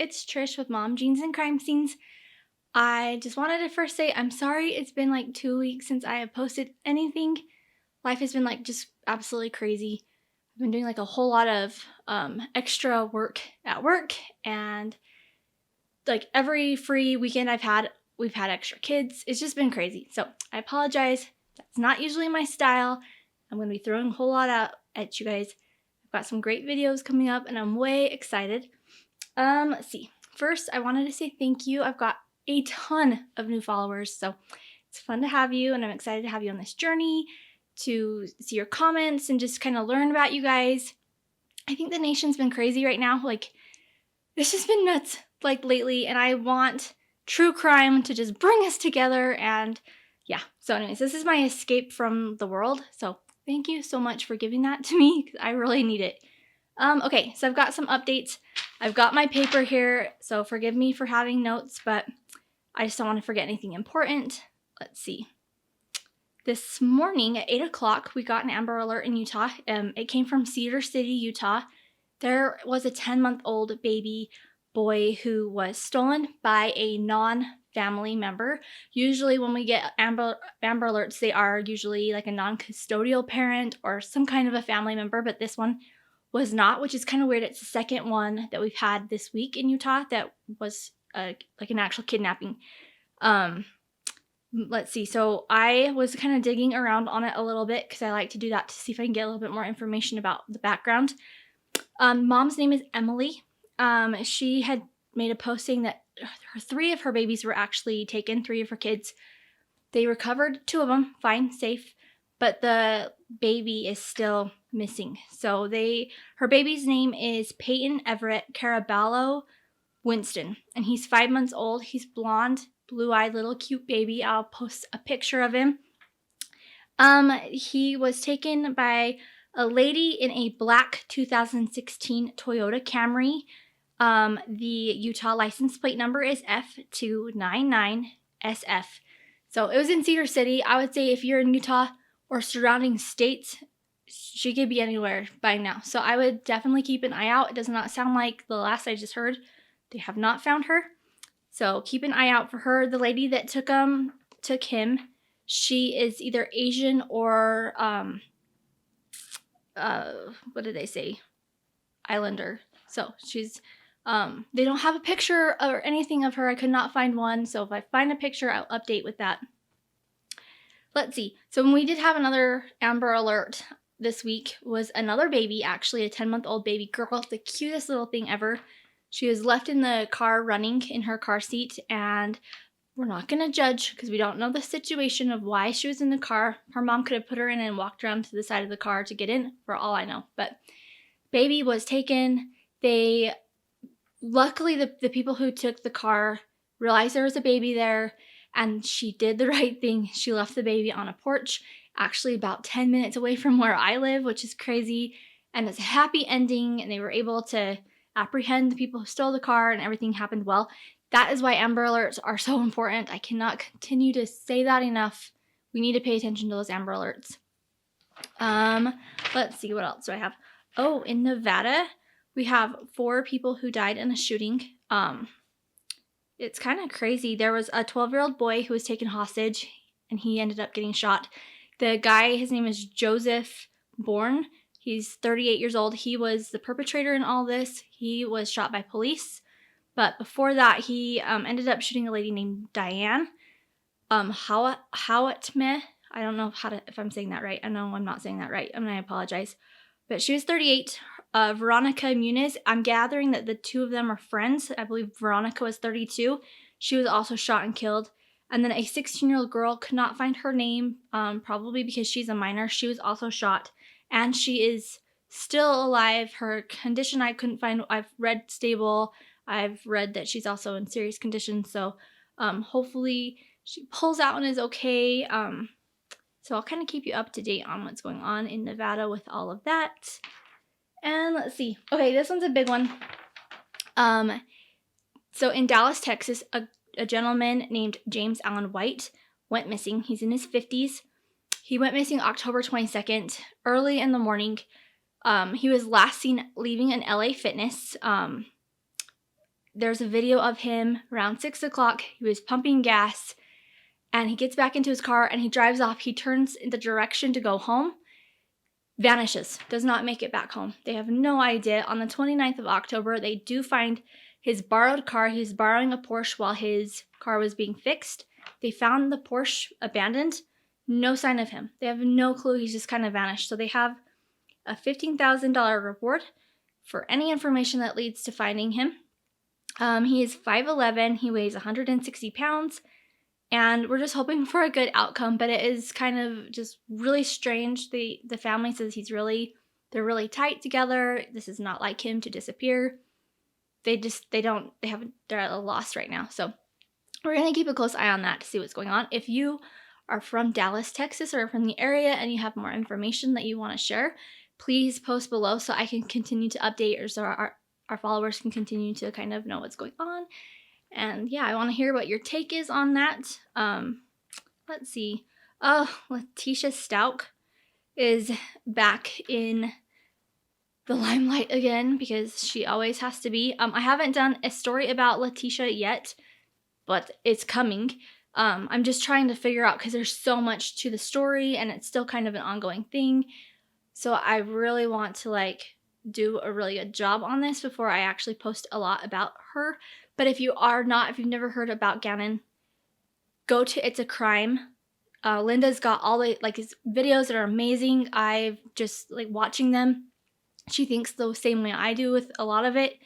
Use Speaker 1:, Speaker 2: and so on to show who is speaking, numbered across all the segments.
Speaker 1: it's Trish with Mom Jeans and Crime Scenes. I just wanted to first say I'm sorry it's been like 2 weeks since I have posted anything. Life has been like just absolutely crazy. I've been doing like a whole lot of extra work at work, and like every free weekend we've had extra kids. It's just been crazy. So I apologize. That's not usually my style. I'm going to be throwing a whole lot out at you guys. I've got some great videos coming up and I'm way excited. Let's see. First, I wanted to say thank you. I've got a ton of new followers, so it's fun to have you, and I'm excited to have you on this journey, to see your comments and just kind of learn about you guys. I think the nation's been crazy right now. Like, it's just been nuts, like, lately, and I want true crime to just bring us together, and yeah. So anyways, this is my escape from the world, so thank you so much for giving that to me, because I really need it. Okay, so I've got some updates. I've got my paper here, so forgive me for having notes, but I just don't want to forget anything important. Let's see. This morning at 8 o'clock, we got an Amber Alert in Utah. It came from Cedar City, Utah. There was a 10-month-old baby boy who was stolen by a non-family member. Usually when we get Amber Alerts, they are usually like a non-custodial parent or some kind of a family member, but this one was not, which is kind of weird. It's the second one that we've had this week in Utah that was like an actual kidnapping. Let's see. So I was kind of digging around on it a little bit because I like to do that to see if I can get a little bit more information about the background. Mom's name is Emily. She had made a post saying that three of her babies were actually taken, three of her kids. They recovered two of them, fine, safe, but the baby is still missing. So her baby's name is Peyton Everett Carabello-Winston, and he's 5 months old. He's blonde, blue-eyed, little cute baby. I'll post a picture of him. He was taken by a lady in a black 2016 Toyota Camry. The Utah license plate number is F299SF. So it was in Cedar City. I would say if you're in Utah or surrounding states, she could be anywhere by now. So I would definitely keep an eye out. It does not sound like the last I just heard. They have not found her. So keep an eye out for her. The lady that took him, she is either Asian or, what did they say? Islander. So she's, they don't have a picture or anything of her. I could not find one. So if I find a picture, I'll update with that. Let's see. So when we did have another Amber Alert this week was another baby, actually a 10-month-old baby girl, the cutest little thing ever. She was left in the car running in her car seat, and we're not going to judge because we don't know the situation of why she was in the car. Her mom could have put her in and walked around to the side of the car to get in, for all I know. But baby was taken. Luckily, the people who took the car realized there was a baby there, and she did the right thing. She left the baby on a porch, actually about 10 minutes away from where I live, which is crazy. And it's a happy ending, and they were able to apprehend the people who stole the car, and everything happened well. That is why Amber Alerts are so important. I cannot continue to say that enough. We need to pay attention to those Amber Alerts. Let's see, what else do I have? Oh, in Nevada, we have 4 people who died in a shooting. It's kind of crazy. There was a 12-year-old boy who was taken hostage, and he ended up getting shot. The guy, his name is Joseph Bourne. He's 38 years old. He was the perpetrator in all this. He was shot by police. But before that, he ended up shooting a lady named Diane Howatmeh. I don't know if I'm saying that right. I know I'm not saying that right. I apologize. But she was 38. Veronica Muniz, I'm gathering that the two of them are friends. I believe Veronica was 32. She was also shot and killed. And then a 16-year-old girl, could not find her name, probably because she's a minor. She was also shot, and she is still alive. Her condition I couldn't find. I've read stable. I've read that she's also in serious condition. So hopefully she pulls out and is okay. So I'll kind of keep you up to date on what's going on in Nevada with all of that. And let's see. Okay, this one's a big one. So in Dallas, Texas, a gentleman named James Allen White went missing. He's in his 50s. He went missing October 22nd, early in the morning. He was last seen leaving an LA Fitness. there's a video of him around 6 o'clock. He was pumping gas, and he gets back into his car, and he drives off. He turns in the direction to go home, vanishes, does not make it back home. They have no idea. On the 29th of October, they do find his borrowed car. He was borrowing a Porsche while his car was being fixed. They found the Porsche abandoned. No sign of him. They have no clue. He's just kind of vanished. So they have a $15,000 reward for any information that leads to finding him. He is 5'11". He weighs 160 pounds. And we're just hoping for a good outcome, but it is kind of just really strange. The family says they're really tight together. This is not like him to disappear. They're at a loss right now. So we're going to keep a close eye on that to see what's going on. If you are from Dallas, Texas, or from the area and you have more information that you want to share, please post below so I can continue to update, or so our followers can continue to kind of know what's going on. And yeah, I want to hear what your take is on that. Let's see. Oh, Leticia Stauch is back in the limelight again because she always has to be. I haven't done a story about Leticia yet, but it's coming. I'm just trying to figure out, because there's so much to the story and it's still kind of an ongoing thing. So I really want to do a really good job on this before I actually post a lot about her. But if you've never heard about Gannon, go to It's a Crime. Linda's got all the his videos that are amazing. I've just watching them. She thinks the same way I do with a lot of it.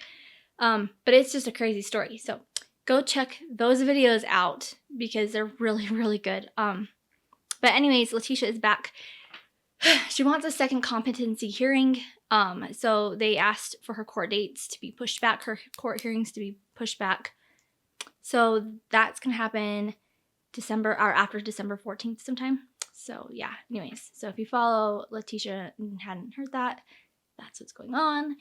Speaker 1: But it's just a crazy story. So go check those videos out because they're really, really good. But anyways, Leticia is back. She wants a second competency hearing. So they asked for her court dates to be pushed back, her court hearings to be pushed back. So that's going to happen after December 14th sometime. So yeah, anyways. So if you follow Leticia and hadn't heard that, that's what's going on.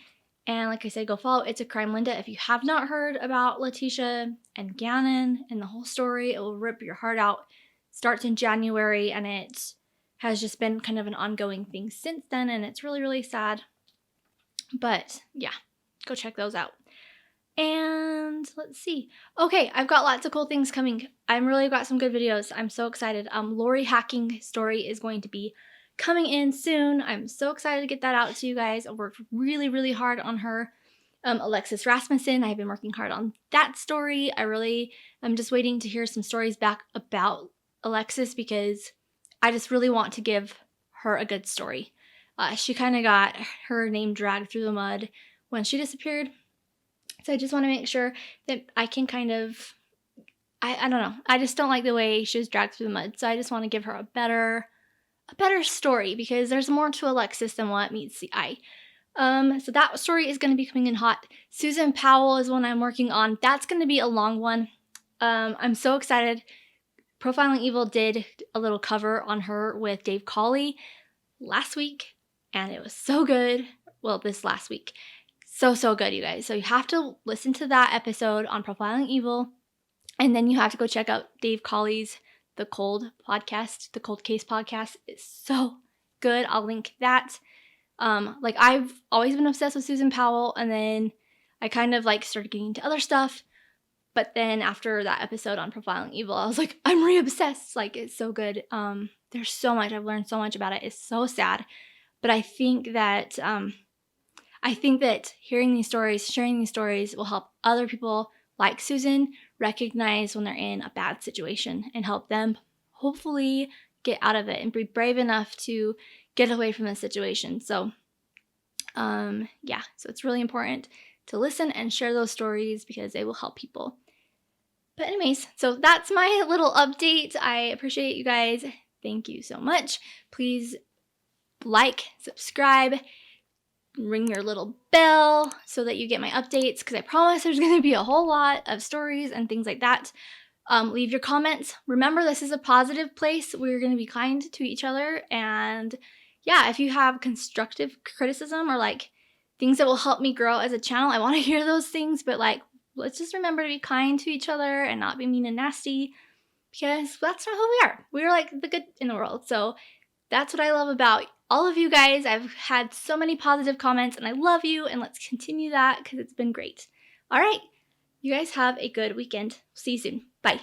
Speaker 1: And like I said, go follow It's a Crime Linda. If you have not heard about Leticia and Gannon and the whole story, it will rip your heart out. Starts in January and it has just been kind of an ongoing thing since then, and it's really, really sad. But yeah, go check those out. And let's see. Okay, I've got lots of cool things coming. I'm really got some good videos. I'm so excited. Lori hacking story is going to be coming in soon. I'm so excited to get that out to you guys. I worked really, really hard on her. Alexis Rasmussen, I've been working hard on that story. I'm just waiting to hear some stories back about Alexis because I just really want to give her a good story. She kind of got her name dragged through the mud when she disappeared. So I just want to make sure that I can kind of, I don't know. I just don't like the way she was dragged through the mud. So I just want to give her a better story because there's more to Alexis than what meets the eye. So that story is going to be coming in hot. Susan Powell is one I'm working on. That's going to be a long one. I'm so excited. Profiling Evil did a little cover on her with Dave Cawley last week, and it was so good. Well, this last week. So good, you guys. So you have to listen to that episode on Profiling Evil, and then you have to go check out Dave Cawley's The Cold podcast. The Cold Case podcast is so good. I'll link that. I've always been obsessed with Susan Powell, and then I kind of started getting into other stuff. But then after that episode on Profiling Evil, I was like, I'm re-obsessed. It's so good. There's so much. I've learned so much about it. It's so sad. But I think that hearing these stories, sharing these stories will help other people like Susan recognize when they're in a bad situation and help them hopefully get out of it and be brave enough to get away from the situation. So, so it's really important to listen and share those stories because they will help people. But anyways, so that's my little update. I appreciate you guys. Thank you so much. Please subscribe, ring your little bell so that you get my updates because I promise there's going to be a whole lot of stories and things like that. Leave your comments. Remember, this is a positive place. We're going to be kind to each other. And yeah, if you have constructive criticism or things that will help me grow as a channel, I want to hear those things. But let's just remember to be kind to each other and not be mean and nasty because that's not who we are. We're the good in the world. So that's what I love about all of you guys. I've had so many positive comments and I love you, and let's continue that because it's been great. All right. You guys have a good weekend. See you soon. Bye.